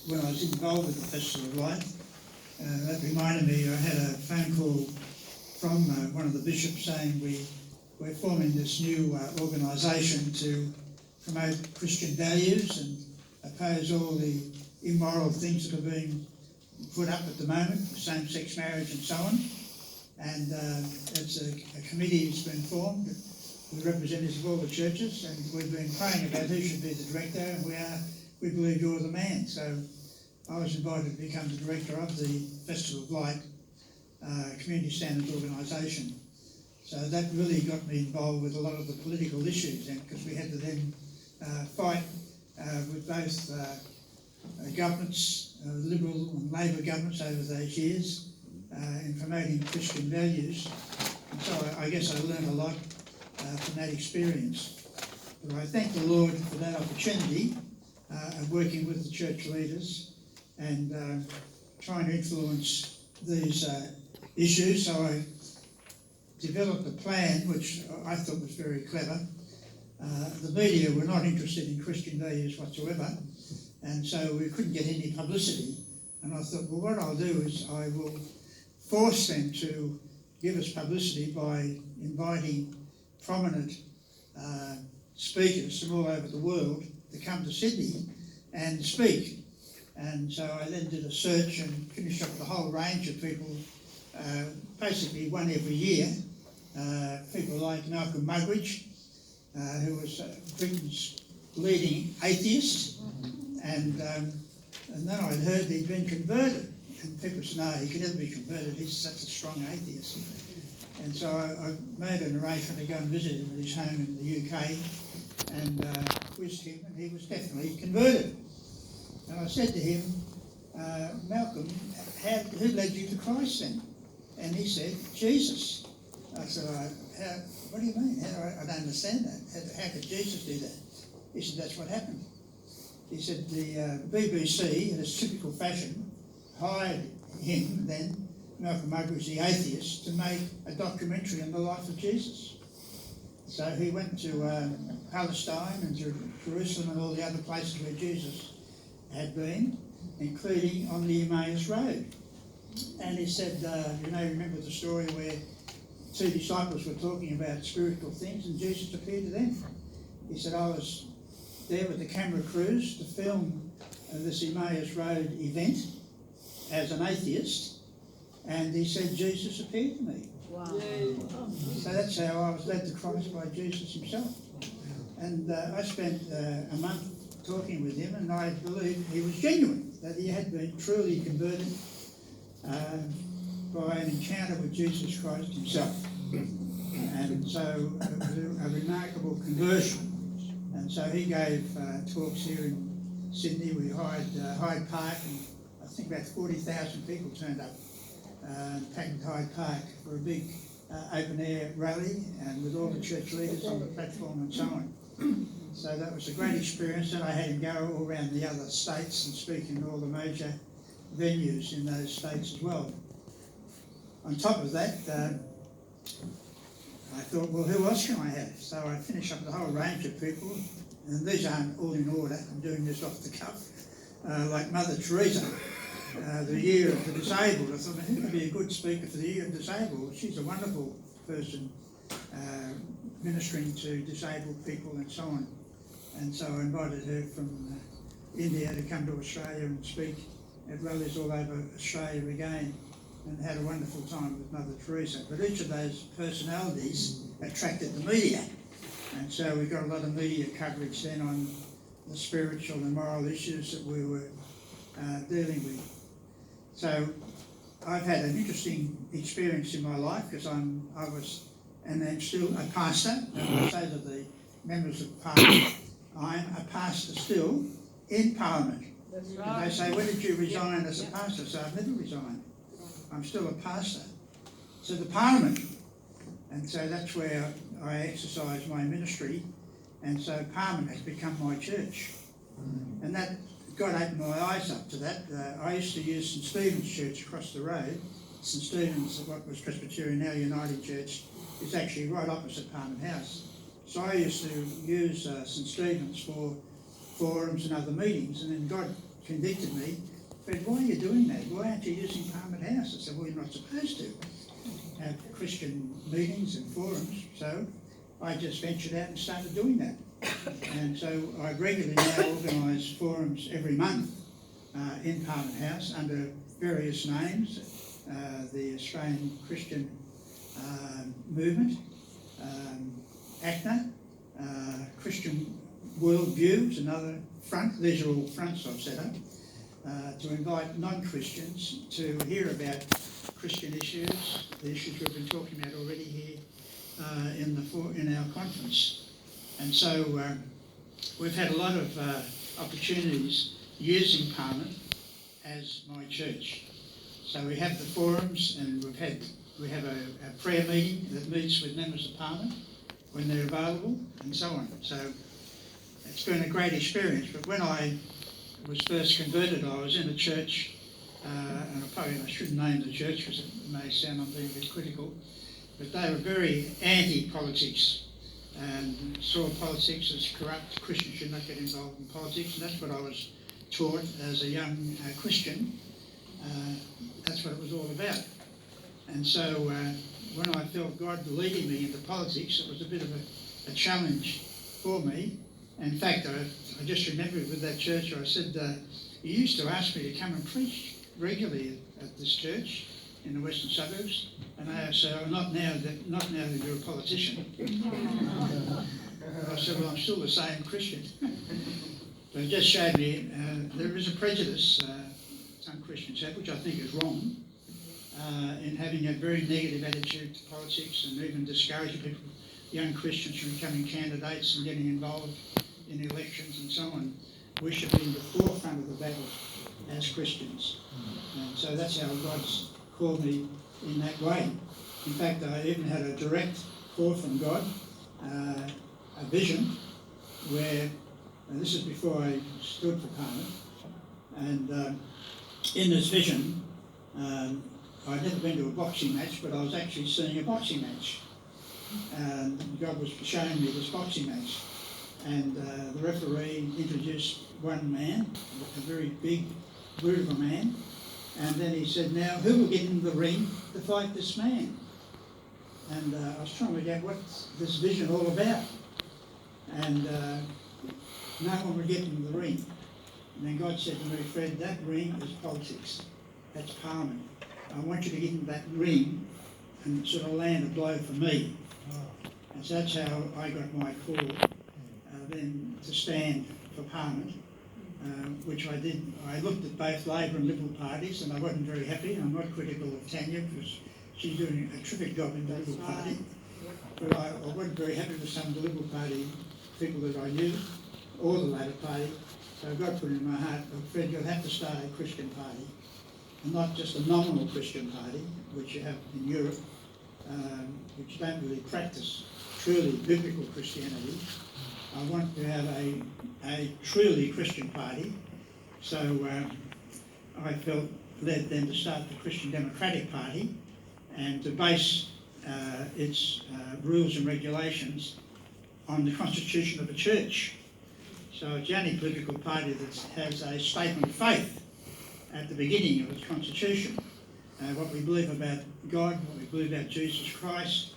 when I was involved with the Festival of Light. That reminded me, I had a phone call from one of the bishops saying we're forming this new organisation to promote Christian values and oppose all the immoral things that are being put up at the moment, same-sex marriage and so on. And it's a committee that's been formed with representatives of all the churches, and we've been praying about who should be the director, and we believe you're the man. So I was invited to become the director of the Festival of Light Community Standards Organisation. So that really got me involved with a lot of the political issues, because we had to then fight with both governments, Liberal and Labor governments over those years, in promoting Christian values. And so I guess I learned a lot from that experience. But I thank the Lord for that opportunity of working with the church leaders and trying to influence these issues. So I developed a plan which I thought was very clever. The media were not interested in Christian values whatsoever, and so we couldn't get any publicity. And I thought, well, what I'll do is I will force them to give us publicity by inviting prominent speakers from all over the world to come to Sydney and speak. And so I then did a search and finished up the whole range of people, basically one every year. People like Malcolm Muggeridge, who was Britain's leading atheist, and then I'd heard he'd been converted. And people said, no, he can never be converted, he's such a strong atheist. And so I made an arrangement to go and visit him at his home in the UK and quizzed him, and he was definitely converted. And I said to him, Malcolm, who led you to Christ then? And he said, Jesus. I said, what do you mean? I don't understand that. How could Jesus do that? He said, that's what happened. He said the BBC, in its typical fashion, hired him then, Malcolm Muggeridge, the atheist, to make a documentary on the life of Jesus. So he went to Palestine and to Jerusalem and all the other places where Jesus had been, including on the Emmaus Road. And he said, remember the story where two disciples were talking about spiritual things and Jesus appeared to them? He said, I was there with the camera crews to film this Emmaus Road event as an atheist, and he said Jesus appeared to me. Wow. So that's how I was led to Christ by Jesus himself. And I spent a month talking with him, and I believed he was genuine, that he had been truly converted by an encounter with Jesus Christ himself. And so it was a remarkable conversion. And so he gave talks here in Sydney. We hired Hyde Park, and I think about 40,000 people turned up, packed Hyde Park for a big open-air rally, and with all the church leaders on the platform and so on. So that was a great experience, and I had him go all around the other states and speak in all the major venues in those states as well. On top of that, I thought, well, who else can I have? So I finished up the whole range of people, and these aren't all in order. I'm doing this off the cuff. Like Mother Teresa, the Year of the Disabled. I thought, who could be a good speaker for the Year of the Disabled? She's a wonderful person ministering to disabled people and so on. And so I invited her from India to come to Australia and speak at rallies all over Australia again, and had a wonderful time with Mother Teresa. But each of those personalities attracted the media, and so we got a lot of media coverage then on the spiritual and moral issues that we were dealing with. So I've had an interesting experience in my life, because I was and I'm still a pastor. And I say to the members of Parliament, I'm a pastor still in Parliament. That's And right. they say, when did you resign as a pastor? So I've never resigned. I'm still a pastor. So the Parliament, and so that's where I exercise my ministry, and so Parliament has become my church. And that God opened my eyes up to that. I used to use St Stephen's Church across the road. St Stephen's, what was Presbyterian, now United Church, is actually right opposite Parliament House. So I used to use St Stephen's for forums and other meetings, and then God convicted me. Fred, why are you doing that? Why aren't you using Parramatta House? I said, well, you're not supposed to have Christian meetings and forums. So I just ventured out and started doing that. And so I regularly now organise forums every month in Parramatta House under various names. The Australian Christian Movement, ACNA, Christian Worldview is another front. These are all fronts I've set up to invite non-Christians to hear about Christian issues, the issues we've been talking about already here in our conference. And so we've had a lot of opportunities using Parliament as my church. So we have the forums, and we have a prayer meeting that meets with members of Parliament when they're available, and so on. So it's been a great experience. But when I was first converted, I was in a church, and I shouldn't name the church because it may sound I'm being a bit critical, but they were very anti-politics and saw politics as corrupt. Christians should not get involved in politics, and that's what I was taught as a young Christian. That's what it was all about. And so when I felt God leading me into politics, it was a bit of a challenge for me. In fact, I just remembered with that church, I said, you used to ask me to come and preach regularly at this church in the western suburbs, and I said, not now that you're a politician. I said, well, I'm still the same Christian. But it just showed me there is a prejudice some Christians have, which I think is wrong, in having a very negative attitude to politics and even discouraging people, young Christians, from becoming candidates and getting involved in elections and so on. We should be in the forefront of the battle as Christians. And so that's how God's called me in that way. In fact, I even had a direct call from God, a vision where, and this is before I stood for Parliament, and in this vision, I'd never been to a boxing match, but I was actually seeing a boxing match. And God was showing me this boxing match. And the referee introduced one man, a very big, brutal man, and then he said, now, who will get in the ring to fight this man? And I was trying to work out what's this vision all about. And no one would get into the ring. And then God said to me, Fred, that ring is politics. That's Parliament. I want you to get into that ring and sort of land a blow for me. And so that's how I got my call then to stand for Parliament, which I did. I looked at both Labor and Liberal parties, and I wasn't very happy. I'm not critical of Tanya because she's doing a terrific job in the Liberal Party. But I wasn't very happy with some of the Liberal Party people that I knew, or the Labor Party. So God put it in my heart, Fred, you'll have to start a Christian party, and not just a nominal Christian party, which you have in Europe, which don't really practice truly biblical Christianity. I want to have a truly Christian party. So I felt led then to start the Christian Democratic Party and to base its rules and regulations on the constitution of a church. So it's the only political party that has a statement of faith at the beginning of its constitution. What we believe about God, what we believe about Jesus Christ,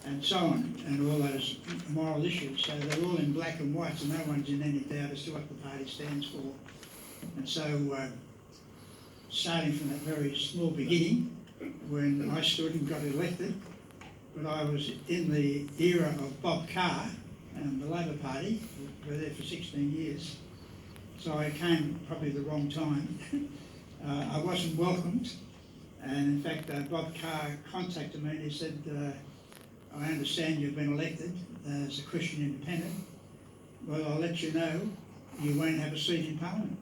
and so on, and all those moral issues. So they're all in black and white, so no one's in any doubt as to what the party stands for. And so, starting from that very small beginning, when I stood and got elected, but I was in the era of Bob Carr and the Labor Party. We were there for 16 years. So I came probably the wrong time. I wasn't welcomed. And in fact, Bob Carr contacted me and he said, I understand you've been elected as a Christian independent. Well, I'll let you know you won't have a seat in Parliament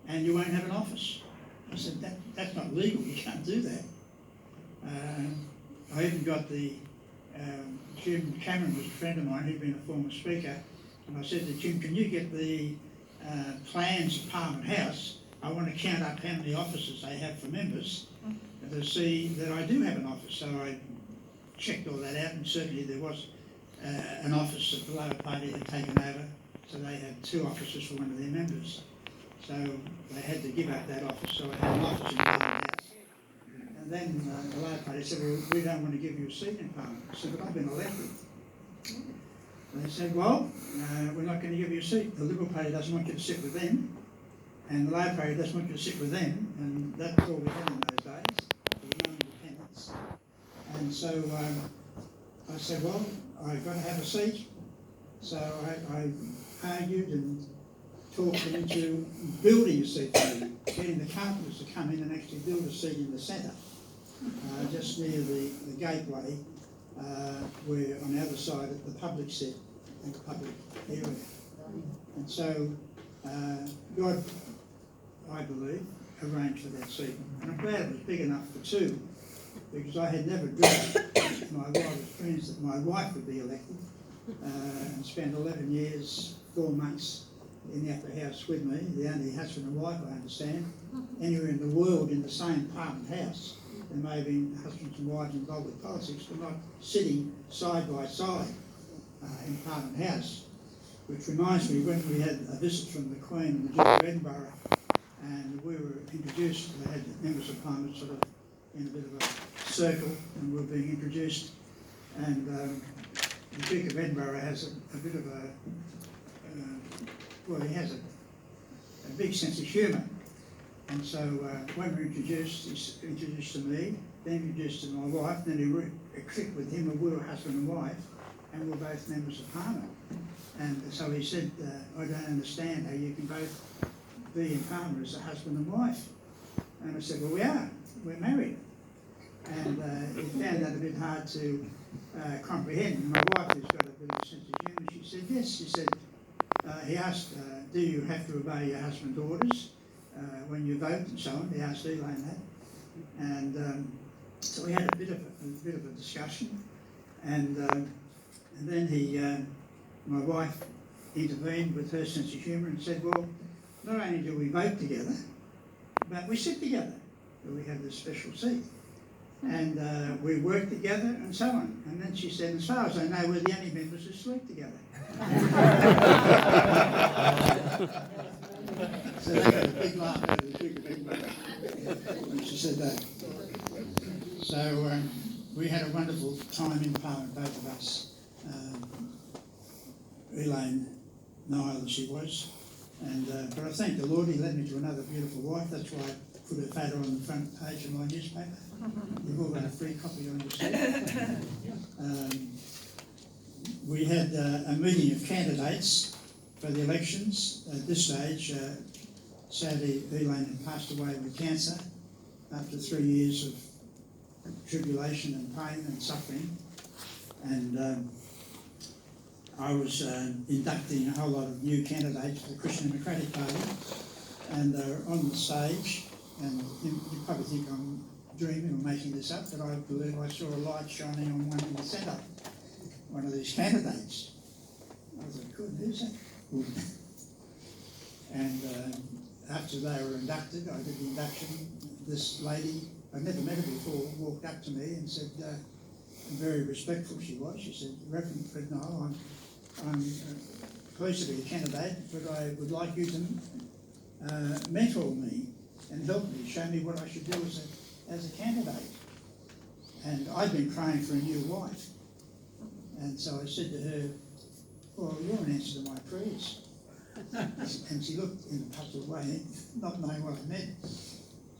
and you won't have an office. I said, that's not legal, you can't do that. I even got Jim Cameron was a friend of mine who'd been a former speaker, and I said to Jim, can you get the plans of Parliament House? I want to count up how many offices they have for members to see that I do have an office. So I checked all that out, and certainly there was an office that the Labor Party had taken over so they had 2 offices for one of their members. So they had to give up that office, so I had an office in Parliament House. And then the Labor Party said, well, we don't want to give you a seat in Parliament. I said, but I've been elected. They said, well, we're not going to give you a seat. The Liberal Party doesn't want you to sit with them, and the Labor Party doesn't want you to sit with them, and that's all we had in those days. There was no independence. And so I said, well, I've got to have a seat. So I argued and talked them into building a seat for me, getting the carpenters to come in and actually build a seat in the centre, just near the gateway, where on the other side of the public seat and the public area. And so God, I believe, arranged for that seat. And I'm glad it was big enough for 2, because I had never dreamt in my wildest dreams that my wife would be elected, and spent 11 years, 4 months in the upper house with me, the only husband and wife, I understand, anywhere in the world in the same Parliament House. There may have been husbands and wives involved with politics, but not sitting side by side in Parliament House. Which reminds me, when we had a visit from the Queen and the Duke of Edinburgh, and we were introduced, they had members of Parliament sort of in a bit of a circle, and we were being introduced, and the Duke of Edinburgh has a bit of a, well, he has a big sense of humour. And so when we were introduced, he introduced to me, then introduced to my wife, then he clicked with him, and we were husband and wife, and we were both members of Parliament. And so he said, I don't understand how you can both be in Parliament as a husband and wife. And I said, well, we are. We're married. And he found that a bit hard to comprehend. And my wife, who's got a bit of a sense of humour, she said, yes. She said, he asked, do you have to obey your husband's orders when you vote and so on? He asked Elaine that. And so we had a bit of a discussion. And then my wife intervened with her sense of humour and said, well, not only do we vote together, but we sit together. We have this special seat. And we work together and so on. And then she said, as far as I know, we're the only members who sleep together. So they got a big laugh out of the Duke of Edinburgh when she said that. So we had a wonderful time in Parliament, both of us. Elaine Nile, she was. And but I thank the Lord, he led me to another beautiful wife. That's why I put her photo on the front page of my newspaper. You've all got a free copy on your seat. We had a meeting of candidates for the elections. At this stage, sadly, Elaine had passed away with cancer after 3 years of tribulation and pain and suffering. And I was inducting a whole lot of new candidates for the Christian Democratic Party, and they're on the stage, and you probably think I'm dreaming or making this up, but I believe I saw a light shining on one in the centre, one of these candidates. I thought, good, who's that? And after they were inducted, I did the induction. This lady, I'd never met her before, walked up to me and said, very respectful she was, she said, Rev Fred Nile, I'm pleased to be a candidate, but I would like you to mentor me and help me, show me what I should do as a candidate. And I'd been praying for a new wife. And so I said to her, well, you're an answer to my prayers. And she looked in a puzzled way, not knowing what I meant.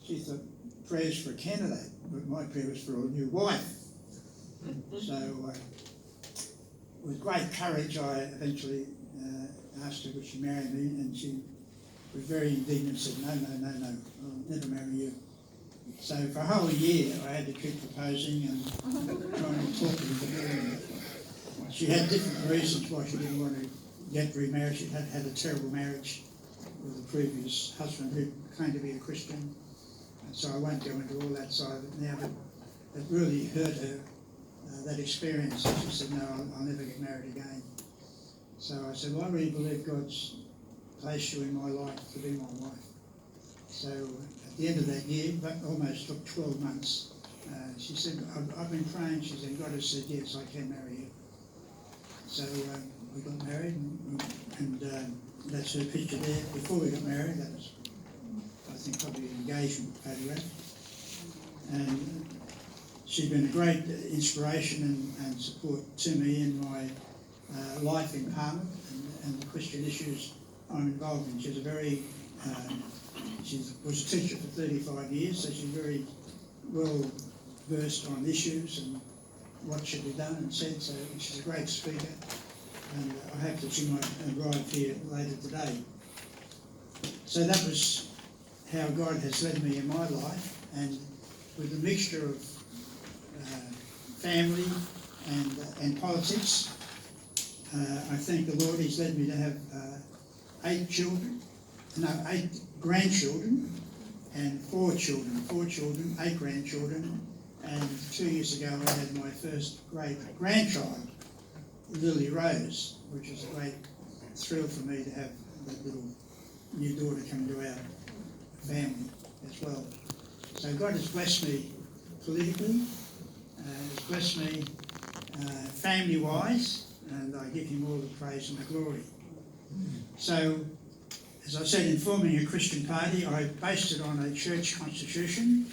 She thought, prayers for a candidate, but my prayer was for a new wife. So with great courage, I eventually asked her would she marry me, and she was very indignant and said, no, I'll never marry you. So for a whole year, I had to keep proposing and trying to talk to her. She had different reasons why she didn't want to get remarried. She had had a terrible marriage with a previous husband who claimed to be a Christian. And so I won't go into all that side of it now, but it really hurt her, that experience. And she said, no, I'll never get married again. So I said, well, I really believe God's placed you in my life to be my wife. So at the end of that year, that almost took 12 months, she said, I've been praying. She said, God has said, yes, I can marry you. So we got married, and that's her picture there. Before we got married, that was, I think, probably an engagement photograph. And she's been a great inspiration and support to me in my life in Parramatta and the Christian issues I'm involved in. She's a very, she was a teacher for 35 years, so she's very well versed on issues and what should be done and said. So she's a great speaker, and I hope that she might arrive here later today. So that was how God has led me in my life, and with a mixture of family and politics. I thank the Lord. He's led me to have 8 grandchildren and 4 children, 8 grandchildren, and 2 years ago I had my first great grandchild, Lily Rose, which is a great thrill for me to have that little new daughter come to our family as well. So God has blessed me politically, has blessed me family-wise, and I give him all the praise and the glory. So, as I said, in forming a Christian party, I based it on a church constitution,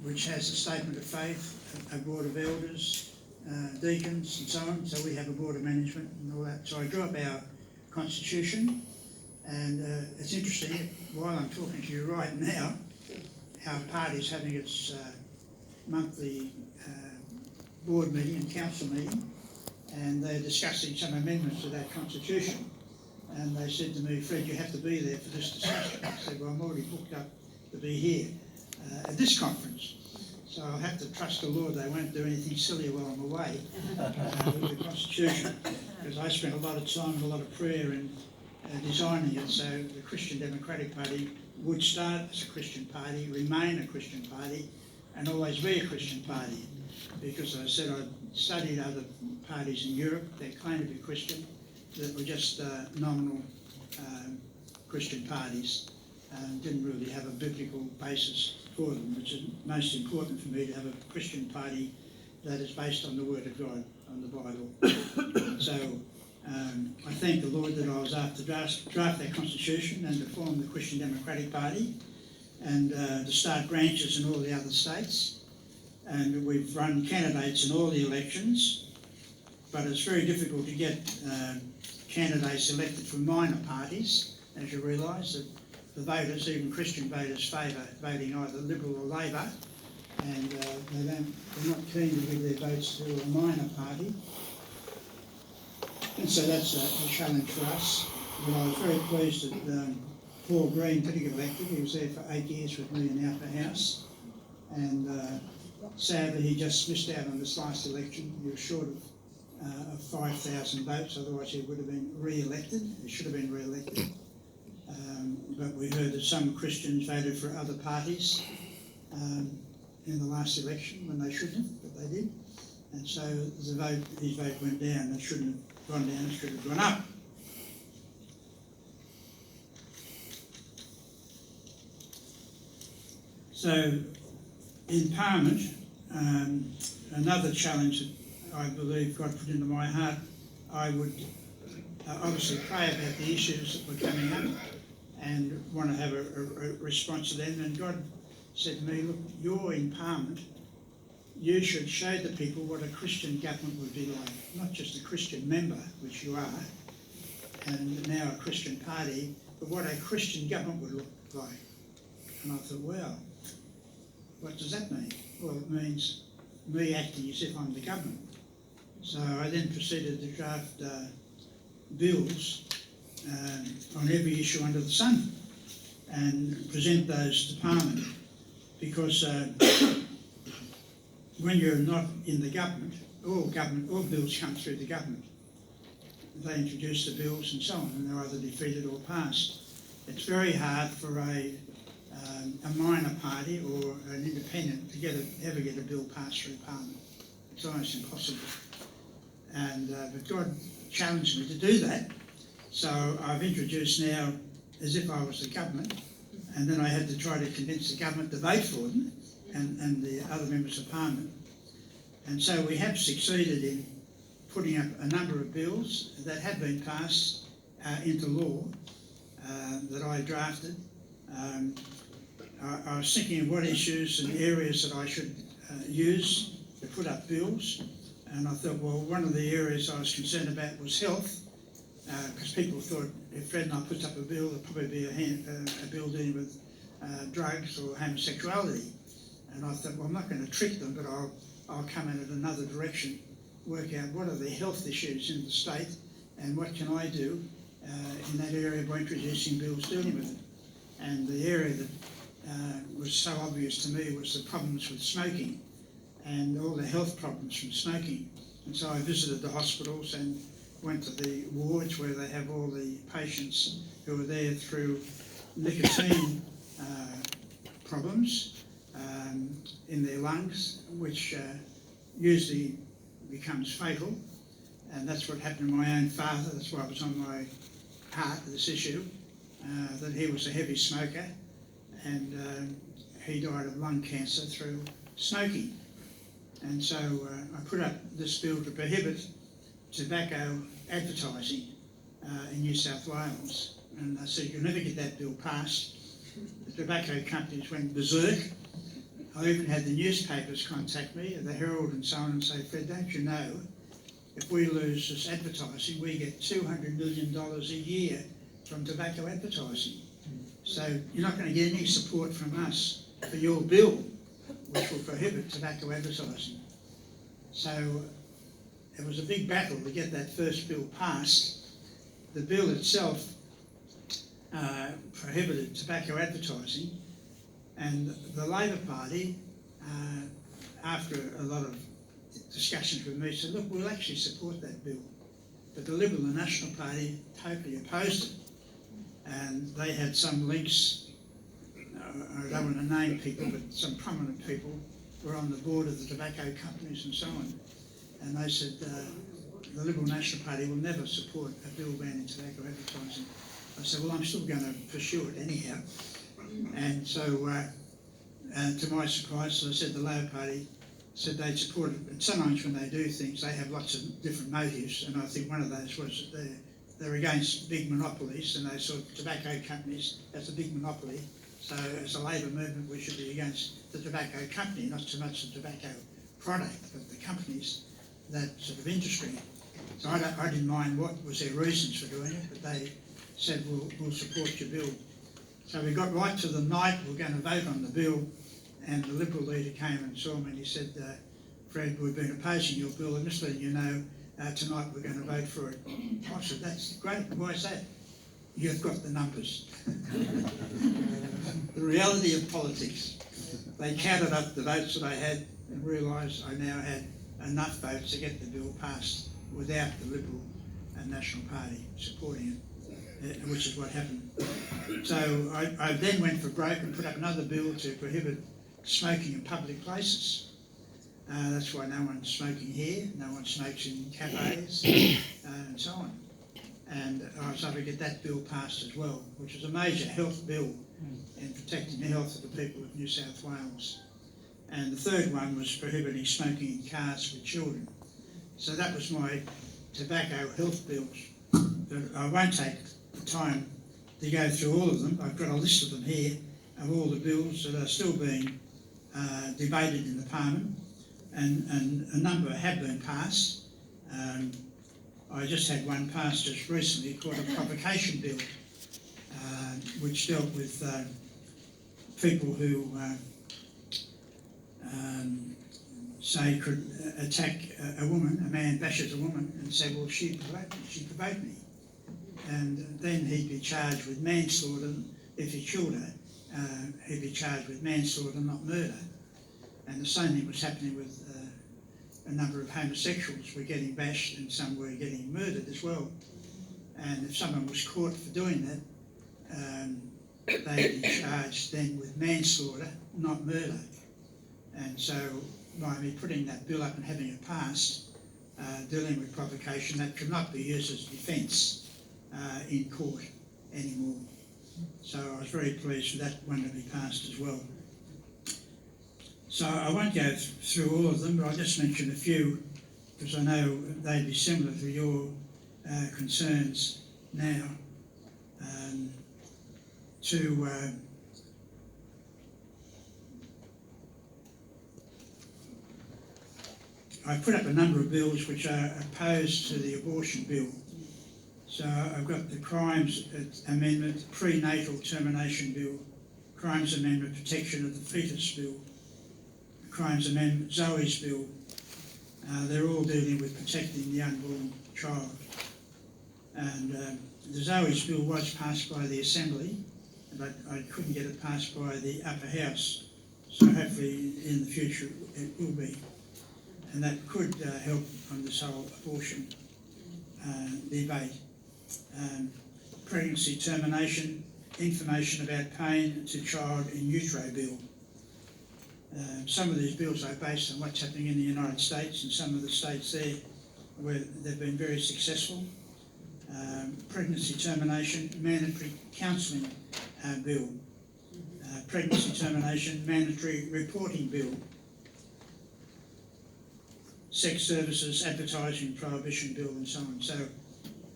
which has a statement of faith, a board of elders, deacons and so on. So we have a board of management and all that. So I drew up our constitution, and it's interesting, while I'm talking to you right now, our party is having its monthly board meeting and council meeting, and they're discussing some amendments to that constitution. And they said to me, Fred, you have to be there for this discussion. I said, well, I'm already booked up to be here at this conference. So I'll have to trust the Lord they won't do anything silly while I'm away with the constitution, because I spent a lot of time, a lot of prayer in designing it so the Christian Democratic Party would start as a Christian party, remain a Christian party, and always be a Christian party. Because as I said, I studied other parties in Europe that claim to be Christian, that were just nominal Christian parties and didn't really have a biblical basis for them, which is most important for me, to have a Christian party that is based on the Word of God, on the Bible. So I thank the Lord that I was asked to draft that constitution and to form the Christian Democratic Party, and to start branches in all the other states. And we've run candidates in all the elections, but it's very difficult to get candidates elected from minor parties, as you realise, that the voters, even Christian voters, favour voting either Liberal or Labor, and they're not keen to give their votes to a minor party. And so that's a challenge for us. But I was very pleased that Paul Green did get elected. He was there for 8 years with me in the upper house, and sadly he just missed out on this last election. He was short of 5,000 votes, otherwise he would have been re-elected. He should have been re-elected. But we heard that some Christians voted for other parties in the last election when they shouldn't have, but they did. And so his vote went down. It shouldn't have gone down, it should have gone up. So in Parliament, another challenge that I believe God put into my heart, I would obviously pray about the issues that were coming up and want to have a response to them. And God said to me, look, you're in Parliament, you should show the people what a Christian government would be like, not just a Christian member, which you are, and now a Christian party, but what a Christian government would look like. And I thought, well, what does that mean? Well, it means me acting as if I'm the government. So I then proceeded to draft bills on every issue under the sun and present those to Parliament, because when you're not in the government, all bills come through the government. They introduce the bills and so on, and they're either defeated or passed. It's very hard for a minor party or an independent to ever get a bill passed through Parliament. It's almost impossible. And but God challenged me to do that. So I've introduced now as if I was the government, and then I had to try to convince the government to vote for them and the other members of Parliament. And so we have succeeded in putting up a number of bills that had been passed into law that I drafted. I was thinking of what issues and areas that I should use to put up bills, and I thought, well, one of the areas I was concerned about was health, because people thought if Fred and I put up a bill, there'd probably be a bill dealing with drugs or homosexuality. And I thought, well, I'm not going to trick them, but I'll come in another direction, work out what are the health issues in the state and what can I do in that area by introducing bills dealing with it. And the area that was so obvious to me was the problems with smoking and all the health problems from smoking. And so I visited the hospitals and went to the wards where they have all the patients who are there through nicotine problems in their lungs, which usually becomes fatal. And that's what happened to my own father. That's why it was on my heart, this issue, that he was a heavy smoker, and he died of lung cancer through smoking. And so I put up this bill to prohibit tobacco advertising in New South Wales. And I said, you'll never get that bill passed. The tobacco companies went berserk. I even had the newspapers contact me, the Herald and so on, and say, Fred, don't you know, if we lose this advertising, we get $200 million a year from tobacco advertising. So you're not going to get any support from us for your bill, which will prohibit tobacco advertising. So it was a big battle to get that first bill passed. The bill itself prohibited tobacco advertising, and the Labor Party, after a lot of discussions with me, said, look, we'll actually support that bill. But the Liberal and National Party totally opposed it. And they had some links, I don't want to name people, but some prominent people were on the board of the tobacco companies and so on. And they said, the Liberal National Party will never support a bill banning tobacco advertising. I said, well, I'm still going to pursue it anyhow. And so, to my surprise, as I said, the Labor Party said they'd support it. And sometimes when they do things, they have lots of different motives. And I think one of those was that they're against big monopolies, and they saw tobacco companies as a big monopoly. So as a Labor movement, we should be against the tobacco company, not so much the tobacco product, but the companies, that sort of industry. So I didn't mind what was their reasons for doing it, but they said, we'll support your bill. So we got right to the night we were going to vote on the bill, and the Liberal leader came and saw me and he said, Fred, we've been opposing your bill, and just letting you know, tonight we're going to vote for it. I said, that's great. Why is that? You've got the numbers. The reality of politics. They counted up the votes that I had and realised I now had enough votes to get the bill passed without the Liberal and National Party supporting it, which is what happened. So I then went for broke and put up another bill to prohibit smoking in public places. That's why no one's smoking here, no one smokes in cafes, and so on. And I was able to get that bill passed as well, which was a major health bill in protecting the health of the people of New South Wales. And the third one was prohibiting smoking in cars with children. So that was my tobacco health bills. But I won't take the time to go through all of them. I've got a list of them here, of all the bills that are still being debated in the Parliament. And a number have been passed. I just had one passed just recently called a provocation bill, which dealt with people who say could attack a woman, a man bashes a woman and say, well, she provoked me. And then he'd be charged with manslaughter. If he killed her, he'd be charged with manslaughter, not murder. And the same thing was happening with a number of homosexuals were getting bashed and some were getting murdered as well. And if someone was caught for doing that, they'd be charged then with manslaughter, not murder. And so by me putting that bill up and having it passed, dealing with provocation, that could not be used as defence in court anymore. So I was very pleased for that one to be passed as well. So I won't go through all of them, but I'll just mention a few because I know they'd be similar to your concerns now, I put up a number of bills which are opposed to the abortion bill. So I've got the Crimes Amendment, Prenatal Termination Bill, Crimes Amendment, Protection of the Fetus Bill, the Crimes Amendment, Zoe's Bill. They're all dealing with protecting the unborn child. And the Zoe's Bill was passed by the Assembly, but I couldn't get it passed by the Upper House. So hopefully in the future it will be. And that could help on this whole abortion debate. Pregnancy termination, information about pain to child in utero bill. Some of these bills are based on what's happening in the United States and some of the states there where they've been very successful. Pregnancy termination, mandatory counselling bill. Pregnancy termination, mandatory reporting bill. Sex services, advertising prohibition bill and so on. So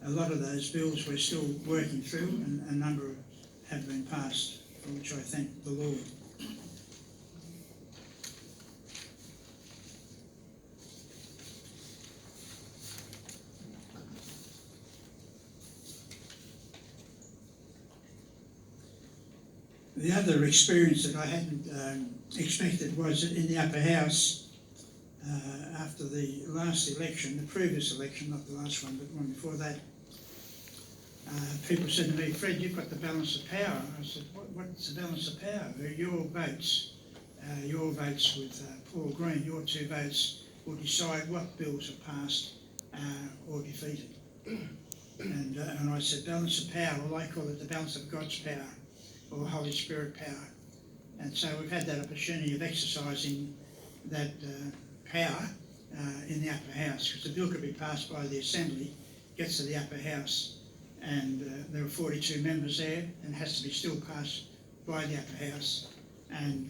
a lot of those bills we're still working through and a number have been passed, for which I thank the Lord. The other experience that I hadn't expected was in the Upper House after the last election, the previous election, not the last one, but one before that. People said to me, "Fred, you've got the balance of power." I said, what's the balance of power? Your votes with Paul Green, your two votes will decide what bills are passed or defeated. And I said, balance of power, well, I call it the balance of God's power or Holy Spirit power. And so we've had that opportunity of exercising that power in the Upper House, because the bill could be passed by the Assembly, gets to the Upper House, and there are 42 members there, and has to be still passed by the Upper House. And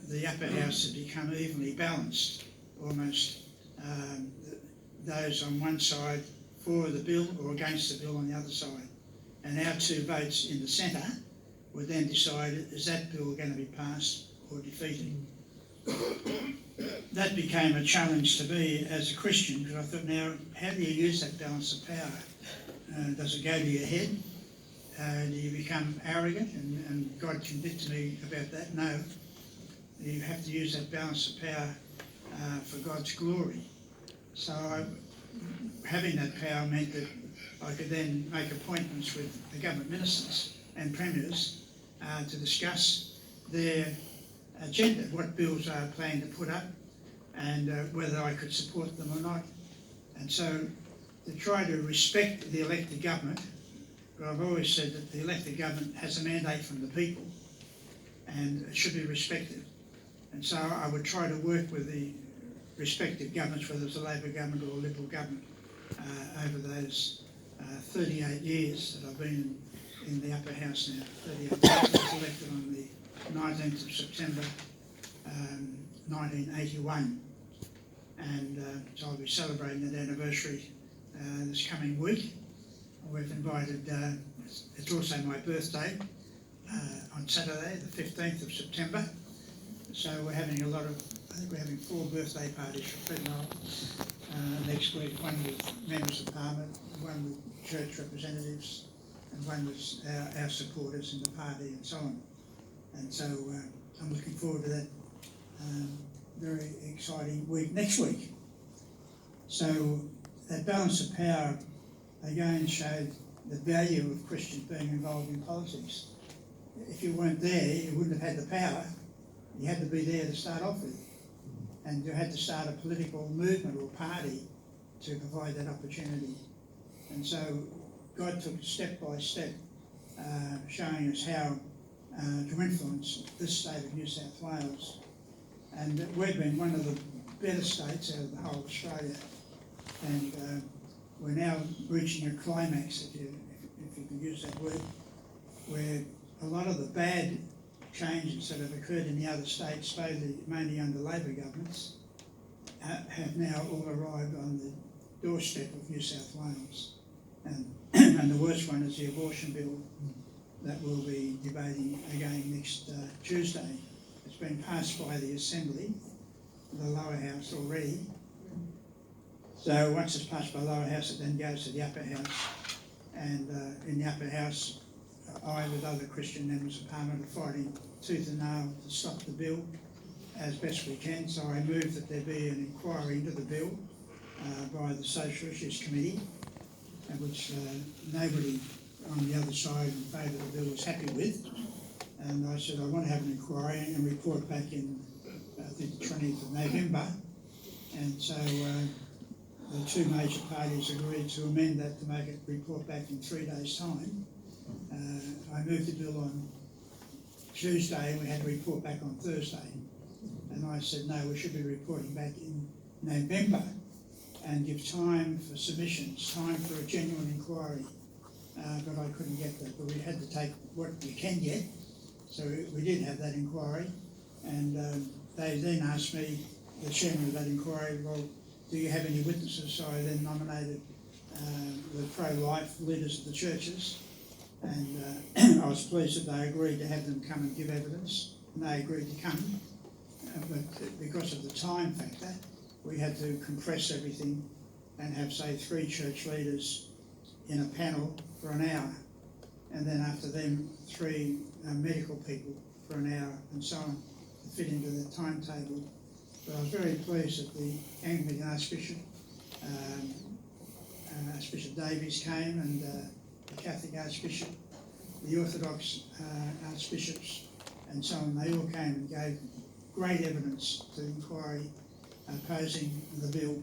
the Upper House has become evenly balanced, almost those on one side for the bill or against the bill on the other side. And our two votes in the centre would then decide, is that bill going to be passed or defeated? That became a challenge to me as a Christian, because I thought, now, how do you use that balance of power? Does it go to your head? Do you become arrogant? And God convicted me about that. No, you have to use that balance of power for God's glory. So having that power meant that I could then make appointments with the government ministers and premiers to discuss their agenda, what bills I plan to put up, and whether I could support them or not. And so to try to respect the elected government, but I've always said that the elected government has a mandate from the people and it should be respected. And so I would try to work with the respective governments, whether it's a Labor government or a Liberal government, over those 38 years that I've been in the Upper House now. 38 years. I was elected on the 19th of September 1981, and so I'll be celebrating that anniversary this coming week. We've invited, it's also my birthday on Saturday, the 15th of September, so we're having a lot of, I think we're having 4 birthday parties for Fred Nile next week, one with members of Parliament, one with church representatives, and one with our supporters in the party and so on. And so I'm looking forward to that very exciting week next week. So that balance of power again showed the value of Christians being involved in politics. If you weren't there, you wouldn't have had the power. You had to be there to start off with. And you had to start a political movement or party to provide that opportunity. And so God took step by step, showing us how to influence this state of New South Wales. And we've been one of the better states out of the whole of Australia. And we're now reaching a climax, if you can use that word, where a lot of the bad changes that have occurred in the other states, mainly under Labor governments, have now all arrived on the doorstep of New South Wales. And the worst one is the abortion bill that we'll be debating again next Tuesday. It's been passed by the Assembly, the lower house already. So once it's passed by the lower house, it then goes to the upper house. And in the upper house, I, with other Christian members of Parliament, are fighting tooth and nail to stop the bill as best we can. So I move that there be an inquiry into the bill by the Social Issues Committee, which nobody on the other side in favour of the bill was happy with. And I said I want to have an inquiry and report back in, I think, the 20th of November. And so the two major parties agreed to amend that to make it report back in 3 days' time. I moved the bill on Tuesday and we had to report back on Thursday. And I said, no, we should be reporting back in November and give time for submissions, time for a genuine inquiry. But I couldn't get that, but we had to take what we can get. So we did have that inquiry. And they then asked me, the chairman of that inquiry, well, do you have any witnesses? So I then nominated the pro-life leaders of the churches. And I was pleased that they agreed to have them come and give evidence. And they agreed to come. But because of the time factor, we had to compress everything and have, say, 3 church leaders in a panel for an hour. And then after them, 3 medical people for an hour and so on to fit into the timetable. But I was very pleased that the Anglican Archbishop, Archbishop Davies came, and the Catholic Archbishop, the Orthodox Archbishops and so on. They all came and gave great evidence to the inquiry opposing the bill.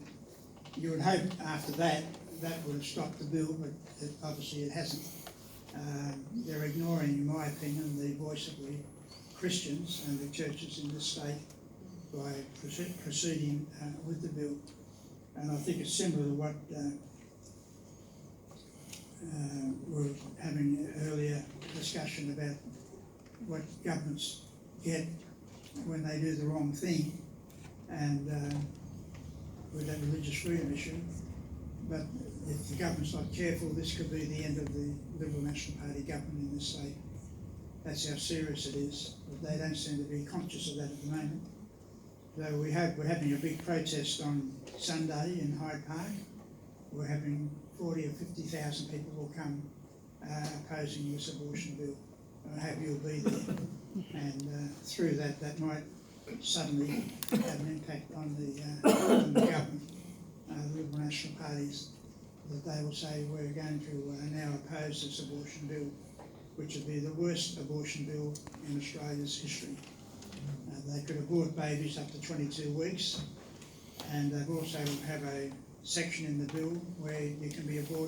You would hope after that would have stopped the bill, but obviously it hasn't. They're ignoring, in my opinion, the voice of the Christians and the churches in this state by proceeding with the bill. And I think it's similar to what we were having an earlier discussion about what governments get when they do the wrong thing, and with that religious freedom issue. But if the government's not careful, this could be the end of the Liberal National Party government in this state. That's how serious it is. But they don't seem to be conscious of that at the moment. So we're having a big protest on Sunday in Hyde Park. We're having 40 or 50,000 people will come opposing this abortion bill. I hope you'll be there. And through that might suddenly have an impact on the government, the Liberal National parties, that they will say we're going to now oppose this abortion bill, which would be the worst abortion bill in Australia's history. They could abort babies up to 22 weeks, and they've also have a section in the bill where you can be aborted